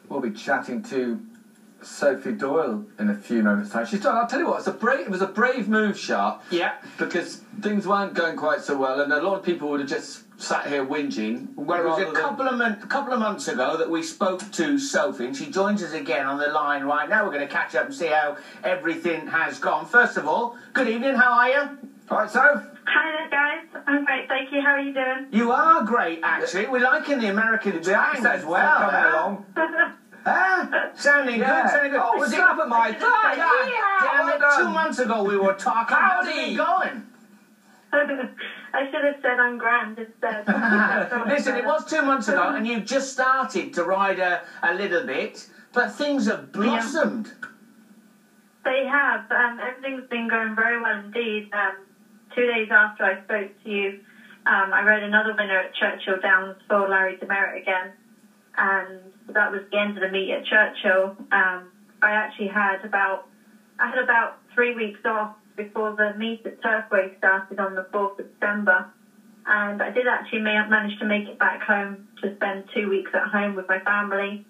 We'll be chatting to Sophie Doyle in a few moments' time. I'll tell you what, it was a brave move, Sharp. Yeah. Because things weren't going quite so well, and a lot of people would have just sat here whinging. Well, it was a couple of months ago that we spoke to Sophie, and she joins us again on the line right now. We're going to catch up and see how everything has gone. First of all, good evening. How are you? All right, Soph? Hi there, guys. I'm great, thank you. How are you doing? You are great, actually. We're liking the American twang as well. Coming along. Sounding good, sounding good. Oh, slap at my thigh. Damn it, 2 months ago we were talking. How's it going? I should have said I'm grand instead. Listen, it was 2 months ago, and you just started to ride a little bit, but things have blossomed. They have. Everything's been going very well indeed. 2 days after I spoke to you, I rode another winner at Churchill Downs for Larry Demerit again, and that was the end of the meet at Churchill. I actually had about 3 weeks off before the meet at Turfway started on the 4th of December, and I did actually manage to make it back home to spend 2 weeks at home with my family,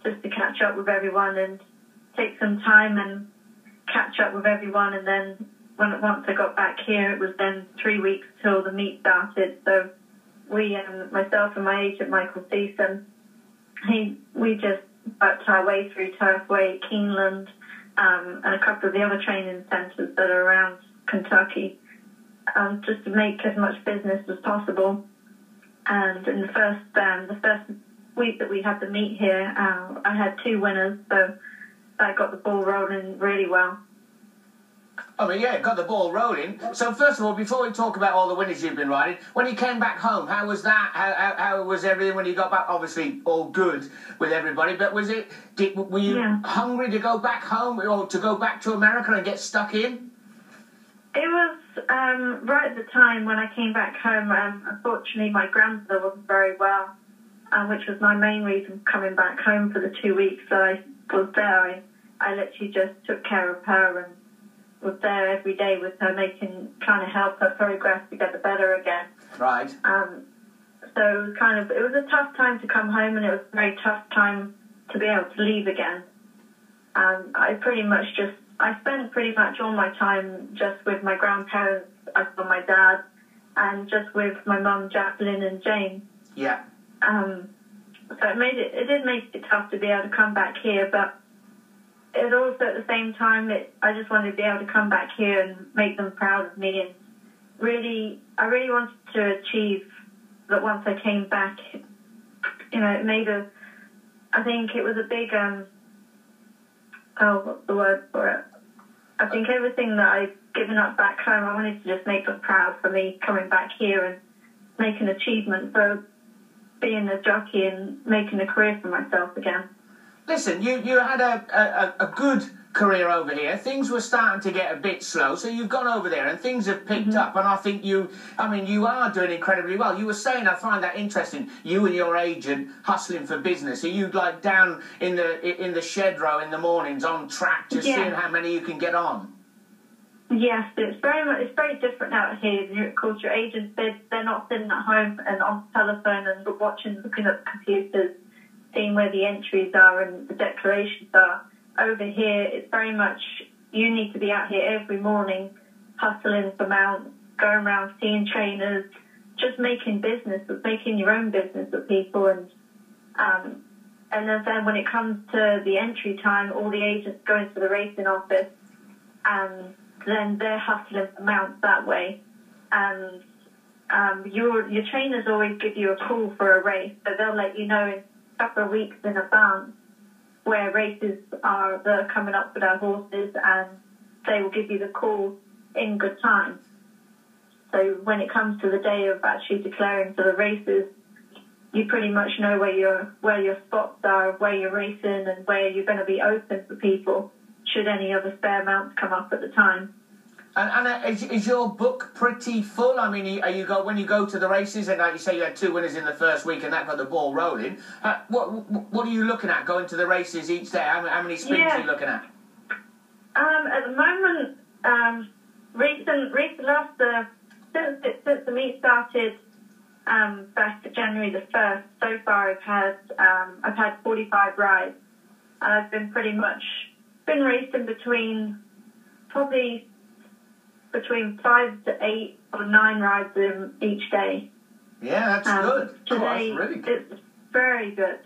just to catch up with everyone and take some time and catch up with everyone. And then once I got back here, it was then 3 weeks till the meet started. So we, myself and my agent Michael Thiessen, we just worked our way through Turfway, Keeneland, and a couple of the other training centres that are around Kentucky, just to make as much business as possible. And in the first week that we had the meet here, I had 2 winners, so that got the ball rolling really well. I mean, yeah, got the ball rolling. So first of all, before we talk about all the winners you've been riding, when you came back home, how was that? How was everything when you got back? Obviously, all good with everybody, but were you hungry to go back home or to go back to America and get stuck in? It was right at the time when I came back home. Unfortunately, my grandmother wasn't very well, which was my main reason for coming back home for the 2 weeks that I was there. I literally just took care of her and was there every day with her, trying to help her progress to get the better again. Right. So it was a tough time to come home, and it was a very tough time to be able to leave again. I spent pretty much all my time just with my grandparents, I saw my dad, and just with my mum, Jacqueline, and Jane. Yeah. So it did make it tough to be able to come back here, but it also, at the same time, I just wanted to be able to come back here and make them proud of me. And I really wanted to achieve that once I came back. I think it was a big, what's the word for it? I think everything that I'd given up back home, I wanted to just make them proud for me coming back here and make an achievement for being a jockey and making a career for myself again. Listen, you had a good career over here. Things were starting to get a bit slow, so you've gone over there and things have picked up, and I think you are doing incredibly well. You were saying, I find that interesting, you and your agent hustling for business. Are you like down in the shed row in the mornings on track, just seeing how many you can get on? Yes, it's very different out here. Of course, your agents, they're not sitting at home and on the telephone and looking at the computers, seeing where the entries are and the declarations are. Over here, it's very much, you need to be out here every morning, hustling for mounts, going around seeing trainers, just making your own business with people. And then when it comes to the entry time, all the agents go into the racing office, and then they're hustling for mounts that way. And your trainers always give you a call for a race, so they'll let you know in couple of weeks in advance where races are that are coming up for their horses, and they will give you the call in good time. So when it comes to the day of actually declaring for the races, you pretty much know where your spots are, where you're racing, and where you're going to be open for people should any other spare mounts come up at the time. And is your book pretty full? I mean, when you go to the races, and like you say, you had 2 winners in the first week, and that got the ball rolling. What are you looking at going to the races each day? How many spins are you looking at? At the moment, since the meet started back to January the 1st, so far I've had 45 rides. and I've been been racing probably between 5 to 8 or 9 rides each day. Yeah, that's good. Today, that's really good. It's very good.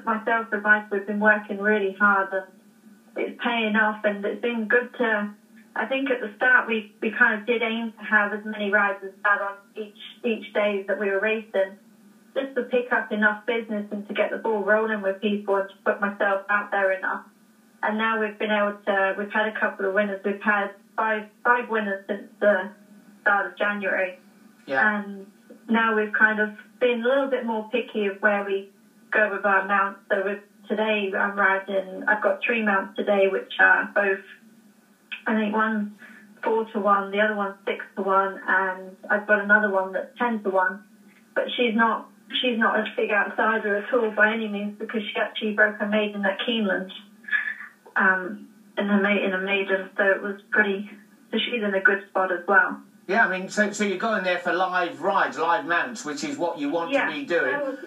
Myself and Mike, we've been working really hard, and it's paying off, and it's been good to, I think at the start we kind of did aim to have as many rides as that on each day that we were racing, just to pick up enough business and to get the ball rolling with people and to put myself out there enough. And now we've been able to, we've had a couple of winners. We've had five winners since the start of January. Yeah. And now we've kind of been a little bit more picky of where we go with our mounts. So today I've got 3 mounts today, which are both, I think one's 4 to 1, the other one's 6 to 1, and I've got another one that's 10 to 1. But she's not a big outsider at all by any means, because she actually broke her maiden at Keeneland, in a maiden, so it was pretty. So she's in a good spot as well. Yeah, I mean, so you're going there for live rides, live mounts, which is what you want to be doing.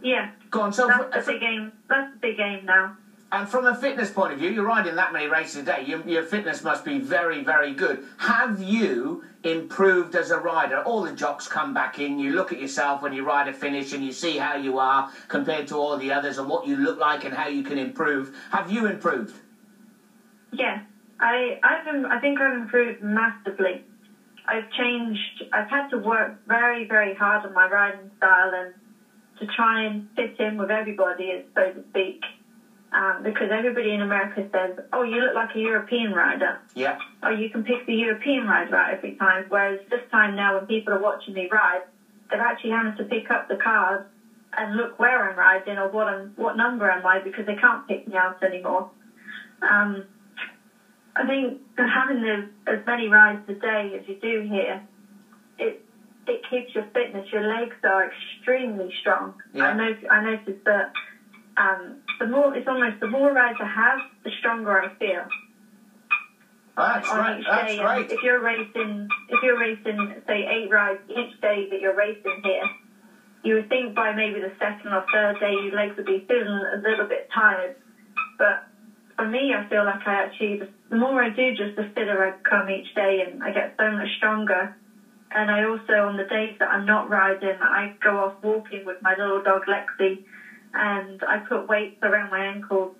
Yeah. Go on, so that's the big aim. That's the big aim now. And from a fitness point of view, you're riding that many races a day. Your fitness must be very, very good. Have you improved as a rider? All the jocks come back in. You look at yourself when you ride a finish and you see how you are compared to all the others and what you look like and how you can improve. Have you improved? Yes. I think I've improved massively. I've had to work very, very hard on my riding style and to try and fit in with everybody, so to speak. Because everybody in America says, oh, you look like a European rider. Yeah. Oh, you can pick the European rider out every time. Whereas this time now, when people are watching me ride, they're actually having to pick up the card and look where I'm riding or what number am I, because they can't pick me out anymore. I think having as many rides a day as you do here, it keeps your fitness. Your legs are extremely strong. Yeah. I noticed that the more rides I have, the stronger I feel. Oh, that's right. That's right. If you're racing, say 8 rides each day that you're racing here, you would think by maybe the second or third day your legs would be feeling a little bit tired. But for me, I feel like the more I do, just the fitter I become each day, and I get so much stronger. And I also, on the days that I'm not riding, I go off walking with my little dog Lexi, and I put weights around my ankles,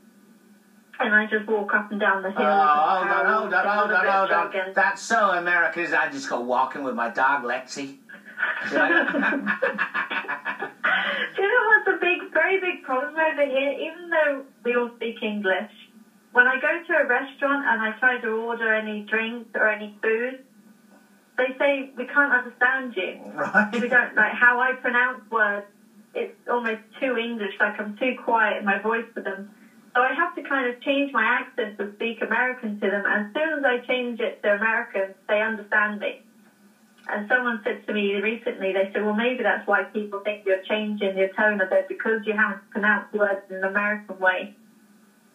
and I just walk up and down the hill. Oh, hold on. That's so American. I just go walking with my dog Lexi. Do you know what's a very big problem over here? Even though we all speak English, when I go to a restaurant and I try to order any drinks or any food, they say, we can't understand you. Right. We don't, like, how I pronounce words, it's almost too English, like I'm too quiet in my voice for them. So I have to kind of change my accent to speak American to them. And as soon as I change it to American, they understand me. And someone said to me recently, they said, well, maybe that's why people think you're changing your tone a bit, because you haven't pronounced words in an American way.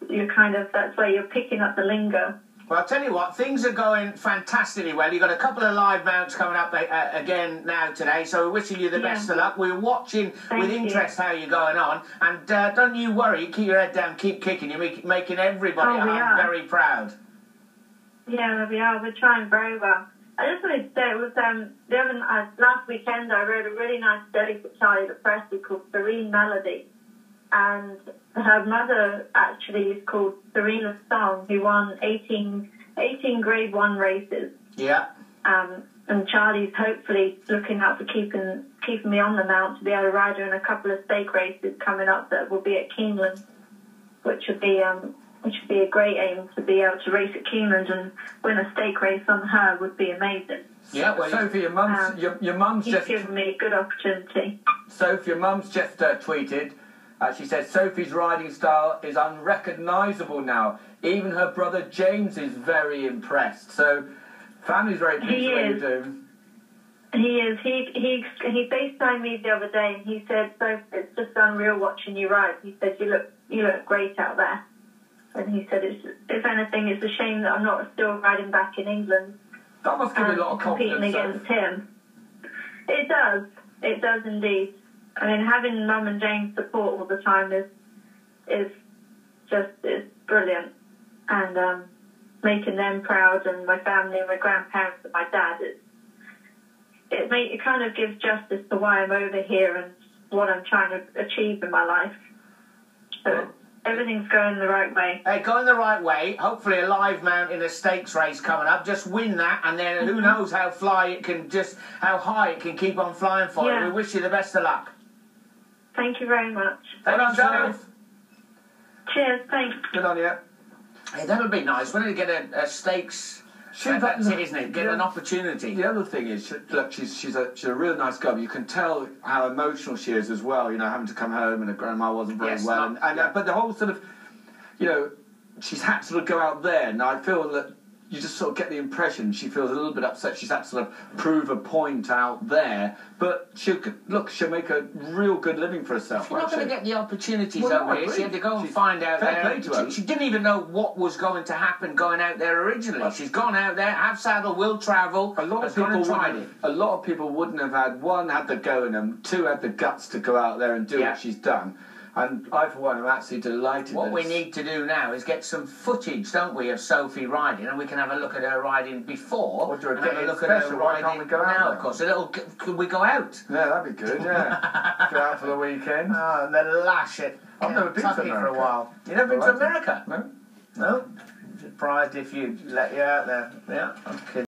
That's why you're picking up the lingo. Well, I'll tell you what, things are going fantastically well. You've got a couple of live mounts coming up again now today, so we're wishing you the best of luck. We're watching with interest how you're going on, and don't you worry, keep your head down, keep kicking. You're making everybody at home very proud. Yeah, we are. We're trying very well. I just wanted to say, it was last weekend I rode a really nice study for Charlie the Presley called Serene Melody, and her mother actually is called Serena Song, who won 18 Grade 1 races. Yeah. And Charlie's hopefully looking out for keeping me on the mount to be able to ride her in a couple of stake races coming up that will be at Keeneland, which would be a great aim, to be able to race at Keeneland and win a stake race on her would be amazing. Yeah, well, Sophie, your mum's just given me a good opportunity. Sophie, your mum's just tweeted. She said Sophie's riding style is unrecognisable now. Even her brother James is very impressed. So, family's very pleased with what you're doing. He is. He FaceTimed me the other day, and he said, "So it's just unreal watching you ride." He said, "You look great out there." And he said, "If anything, it's a shame that I'm not still riding back in England." That must give you a lot of confidence. Competing against him. It does. It does indeed. I mean, having Mum and James support all the time is is brilliant. And making them proud, and my family and my grandparents and my dad, it kind of gives justice to why I'm over here and what I'm trying to achieve in my life. So everything's going the right way. Hey, going the right way. Hopefully a live mount in a stakes race coming up. Just win that, and then who knows how high it can keep on flying for you. We wish you the best of luck. Thank you very much. Thank you, Soph. Cheers, thanks. Good on you. Hey, that'll be nice. Wouldn't it, get a stakes? That's it, isn't it? Get an opportunity. The other thing is, look, she's a real nice girl. You can tell how emotional she is as well. You know, having to come home and her grandma wasn't very well, but the whole sort of, you know, she's had to sort of go out there. And I feel that you just sort of get the impression she feels a little bit upset. She's had to sort of prove a point out there, but she'll make a real good living for herself. She's not going to get the opportunities Well, over here. She had to go and find out there. She didn't even know what was going to happen going out there originally. She's gone out there, have saddle, will travel. A lot of people wouldn't have had the go in them, two had the guts to go out there and do what she's done. And I, for one, am absolutely delighted. What we need to do now is get some footage, don't we, of Sophie riding, and we can have a look at her riding before, and have a look at her riding now, of course. Could we go out? Yeah, that'd be good, yeah. Go out for the weekend. Oh, and then lash it. I've never been to America for a while. You've never been to America? No. No? Surprised if you let you out there. Yeah, I'm kidding.